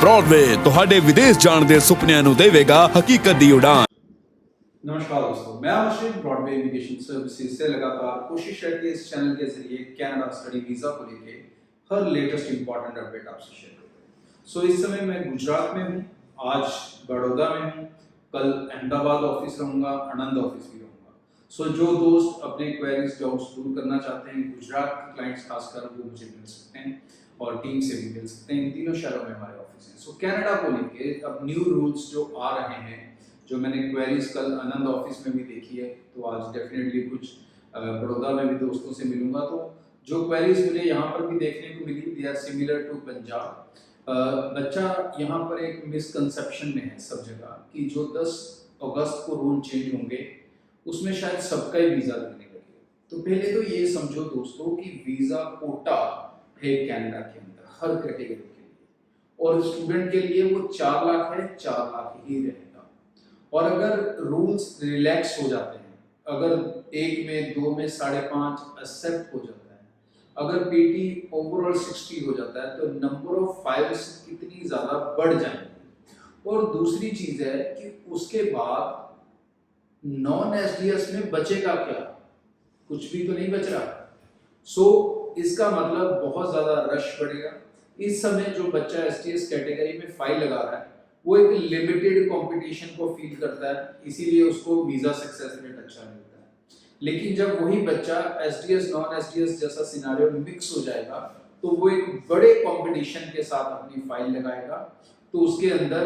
Broadway ਤੁਹਾਡੇ ਵਿਦੇਸ਼ ਜਾਣ ਦੇ ਸੁਪਨਿਆਂ ਨੂੰ ਦੇਵੇਗਾ ਹਕੀਕਤ ਦੀ ਉਡਾਨ। नमस्कार दोस्तों, मैं आशीष ब्रॉडवे इमिग्रेशन सर्विसेज से लगातार कोशिश रहती है इस चैनल के जरिए कनाडा स्टडी वीज़ा को लेके हर लेटेस्ट इंपॉर्टेंट अपडेट आपसे शेयर करते हैं। सो इस समय मैं गुजरात में हूँ, आज बड़ौदा में हूँ, कल अहमदाबाद ऑफिस रहूँगा, आनंद ऑफिस भी रहूँगा। सो जो दोस्त अपने क्वेरीज डाउट्स दूर करना चाहते हैं, गुजरात के क्लाइंट्स खासकर, वो मुझे मिल सकते हैं और टीम से भी मिल सकते हैं। इन तीनों शहरों में हमारे ऑफिस हैं। सो कनाडा को लेके अब न्यू रूल्स जो आ रहे हैं, जो मैंने क्वेरीज कल आनंद ऑफिस में भी देखी है, तो आज डेफिनेटली कुछ बड़ौदा में भी दोस्तों से मिलूंगा। तो जो क्वेरीज मुझे यहाँ पर भी देखने को मिली, they are similar to Punjab. बच्चा यहाँ पर एक मिसकंसेप्शन में है सब जगह कि जो 10 अगस्त को रूल चेंज होंगे उसमें शायद सबका ही वीज़ा लगने लगे। तो पहले तो ये समझो दोस्तों कि वीज़ा कोटा है कनाडा के अंदर हर कैटेगरी के लिए, और स्टूडेंट के लिए वो 4 लाख है, 4 लाख ही रहेगा। और अगर रूल्स रिलैक्स हो जाते हैं, अगर 1 में 2 में 5.5 एक्सेप्ट हो जाता है, अगर पीटी ओवरऑल 60 हो जाता है, तो नंबर ऑफ फाइल्स कितनी ज़्यादा बढ़ जाएंगी। और दूसरी चीज़ है कि उसके बाद नॉन एसडीएस में बचेगा क्या? कुछ भी तो नहीं बच रहा। सो इसका मतलब बहुत ज़्यादा रश बढ़ेगा। इस समय जो बच्चा एसडीएस कैटेगरी में फाइल लगा रहा है, वो एक लिमिटेड कंपटीशन को फील करता है, इसीलिए उसको वीज़ा सक्सेस रेट अच्छा मिलता है। लेकिन जब वही बच्चा एसडीएस नॉन एसडीएस जैसा सिनेरियो मिक्स हो जाएगा, तो वो एक बड़े कंपटीशन के साथ अपनी फाइल लगाएगा, तो उसके अंदर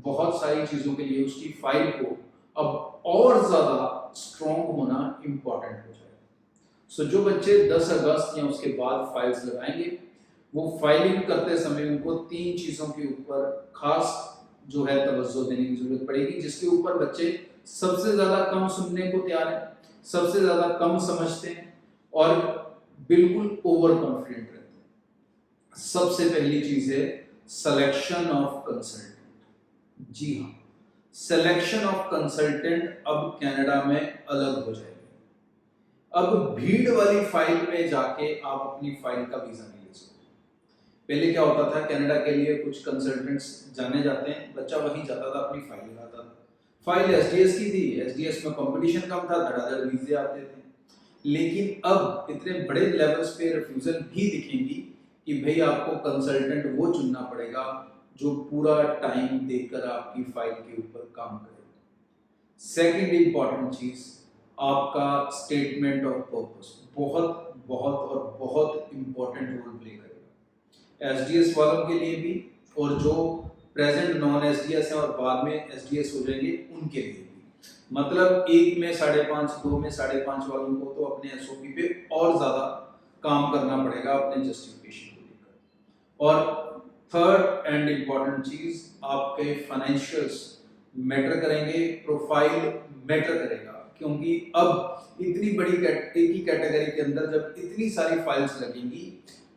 बहुत सारी चीज़ों के लिए उसकी फाइल को अब और ज़्यादा स्ट्रॉन्ग होना इम्पॉर्टेंट हो जाएगा। सो जो बच्चे 10 अगस्त या उसके बाद फाइल्स लगाएंगे, वो फाइलिंग करते समय उनको 3 चीज़ों के ऊपर खास जो है तवज्जो देने की जरूरत पड़ेगी, जिसके ऊपर बच्चे सबसे ज्यादा कम सुनने को तैयार हैं, सबसे ज्यादा कम समझते हैं और बिल्कुल ओवर कॉन्फिडेंट रहते हैं। सबसे पहली चीज है सिलेक्शन ऑफ कंसल्टेंट। जी हाँ, सिलेक्शन ऑफ कंसल्टेंट अब कनाडा में अलग हो जाएगी। अब भीड़ वाली फाइल में जाके आप अपनी फाइल का वीजा नहीं ले सकते। पहले क्या होता था, कनाडा के लिए कुछ कंसल्टेंट्स जाने जाते हैं, बच्चा वहीं जाता था, अपनी फाइल लगाता था। फाइल एसडीएस की थी, एसडीएस में कंपटीशन कम था, धड़ाधड़ वीजे आते थे। लेकिन अब इतने बड़े लेवल्स पे रिफ्यूजल भी दिखेंगी कि भाई आपको कंसल्टेंट वो चुनना पड़ेगा जो पूरा टाइम देकर आपकी फाइल के ऊपर काम करेगा। सेकेंड इंपॉर्टेंट चीज, आपका स्टेटमेंट ऑफ पर्पस बहुत बहुत और बहुत इंपॉर्टेंट रोल प्ले करेगा एसडीएस वालों के लिए भी, और जो प्रेजेंट नॉन एसडीएस हैं और बाद में एसडीएस हो जाएंगे उनके लिए भी। मतलब 1 में 5.5, 2 में 5.5 वालों को तो अपने एसओपी पे और ज्यादा काम करना पड़ेगा अपने जस्टिफिकेशन को लेकर। और थर्ड एंड इम्पॉर्टेंट चीज, आपके फाइनेंशियल्स मैटर करेंगे, प्रोफाइल मैटर करेगा, क्योंकि अब इतनी बड़ी एक ही कैटेगरी के अंदर जब इतनी सारी फाइल्स लगेंगी,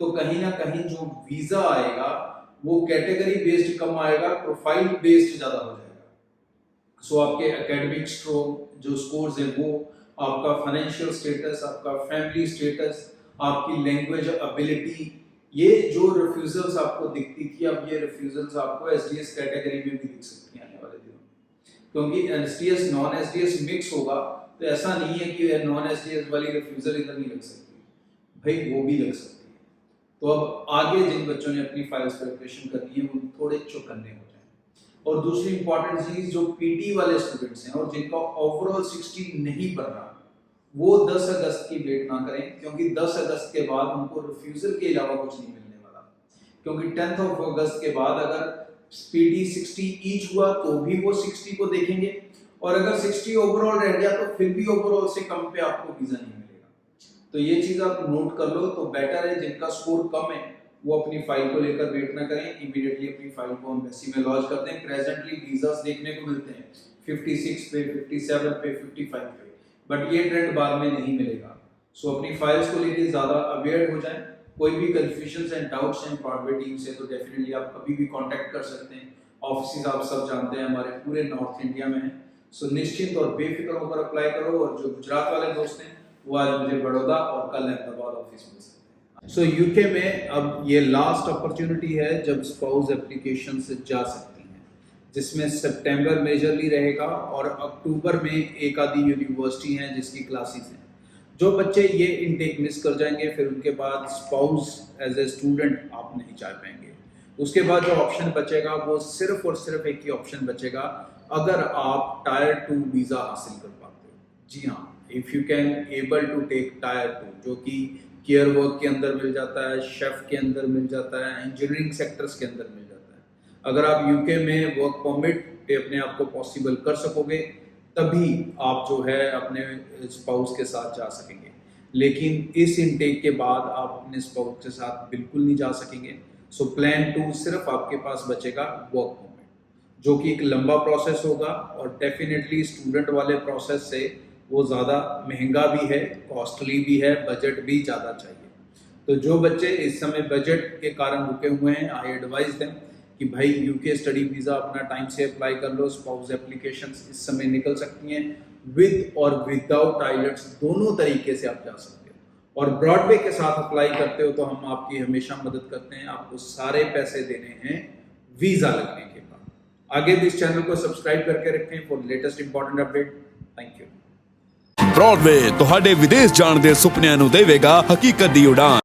तो कहीं ना कहीं जो वीजा आएगा वो कैटेगरी बेस्ड कम आएगा, प्रोफाइल बेस्ड ज्यादा हो जाएगा। सो आपके एकेडमिक जो स्कोर्स है वो, आपका फाइनेंशियल स्टेटस, आपका फैमिली स्टेटस, आपकी लैंग्वेज एबिलिटी, ये जो रिफ्यूजल्स आपको दिखती थी, अब ये रिफ्यूजल्स आपको एसडीएस कैटेगरी में भी दिख सकती हैं आने वाले दिनों में। क्योंकि एसडीएस नॉन एसडीएस मिक्स होगा, तो ऐसा नहीं है कि नॉन एसडीएस वाली रिफ्यूजल इधर नहीं लग सकती, भाई वो भी लग सकती है। तो अब आगे जिन बच्चों ने अपनी फाइल्स प्रिपरेशन करनी है, वो थोड़े चौकन्ने हो जाएं। और दूसरी इंपॉर्टेंट चीज, जो पीटी वाले स्टूडेंट्स हैं और जिनका ओवरऑल 60 नहीं बढ़ रहा, वो 10 अगस्त की वेट ना करें, क्योंकि 10 अगस्त के बाद उनको रिफ्यूजल के अलावा कुछ नहीं मिलने वाला। क्योंकि 10 अगस्त के बाद अगर पीटी 60 ईच हुआ तो भी वो 60 को देखेंगे, और अगर 60 ओवरऑल रह गया तो फिर भी ओवरऑल से कम पे आपको वीजा नहीं मिलेगा। तो ये चीज आप नोट कर लो, तो बेटर है जिनका स्कोर कम है वो अपनी फाइल को लेकर वेट ना करें, इमीडिएटली अपनी फाइल को एम्बेसी में लॉन्च कर दें। प्रेजेंटली वीजास देखने को मिलते हैं 56 पे, 57 पे, 55 पे, बट ये ट्रेंड बाद में नहीं मिलेगा। सो अपनी फाइल्स को लेकर ज्यादा अवेयर हो जाएं। कोई भी कंफ्यूजन एंड डाउट्स हैं ब्रॉडवे टीम से, तो डेफिनेटली आप कभी भी कांटेक्ट कर सकते हैं। ऑफिस आप सब जानते हैं हमारे पूरे नॉर्थ इंडिया में है। सो निश्चिंत और बेफिक्र होकर अप्लाई करो। और जो गुजरात वाले दोस्त हैं वो आज मुझे बड़ौदा और कल अहमदाबाद ऑफिस में सकते हैं। सो यूके में अब ये लास्ट अपॉर्चुनिटी है जब स्पाउस एप्लीकेशन से जा सकती हैं, जिसमें सितंबर मेजरली रहेगा और अक्टूबर में एक आधी यूनिवर्सिटी हैं जिसकी क्लासेस हैं। जो बच्चे ये इनटेक मिस कर जाएंगे फिर उनके बाद स्पाउस एज ए स्टूडेंट आप नहीं जा पाएंगे। उसके बाद जो ऑप्शन बचेगा वो सिर्फ और सिर्फ एक ही ऑप्शन बचेगा, अगर आप टायर 2 वीज़ा हासिल कर पाते हो। जी हाँ, if you can able to take tier 2, जो कि केयर वर्क के अंदर मिल जाता है, शेफ के अंदर मिल जाता है, इंजीनियरिंग सेक्टर्स के अंदर मिल जाता है। अगर आप यूके में वर्क परमिट पे अपने आप को पॉसिबल कर सकोगे तभी आप जो है अपने स्पाउस के साथ जा सकेंगे, लेकिन इस इनटेक के बाद आप अपने स्पाउस के साथ बिल्कुल नहीं जा सकेंगे। सो प्लान 2 सिर्फ आपके पास बचेगा वर्क परमिट, जो कि एक लंबा प्रोसेस होगा और डेफिनेटली स्टूडेंट वाले प्रोसेस से वो ज़्यादा महंगा भी है, कॉस्टली भी है, बजट भी ज़्यादा चाहिए। तो जो बच्चे इस समय बजट के कारण रुके हुए हैं, आई एडवाइज देम कि भाई यूके स्टडी वीज़ा अपना टाइम से अप्लाई कर लो। स्पाउस एप्लीकेशंस इस समय निकल सकती हैं, विद और विदाउट आइलेट्स दोनों तरीके से आप जा सकते हो। और ब्रॉडवे के साथ अप्लाई करते हो तो हम आपकी हमेशा मदद करते हैं, आपको सारे पैसे देने हैं वीज़ा लगने के बाद। आगे भी इस चैनल को सब्सक्राइब करके रखें for latest important update. Thank you. Broadway ਤੁਹਾਡੇ ਵਿਦੇਸ਼ ਜਾਣ ਦੇ ਸੁਪਨਿਆਂ ਨੂੰ ਦੇਵੇਗਾ ਹਕੀਕਤ ਦੀ ਉਡਾਨ।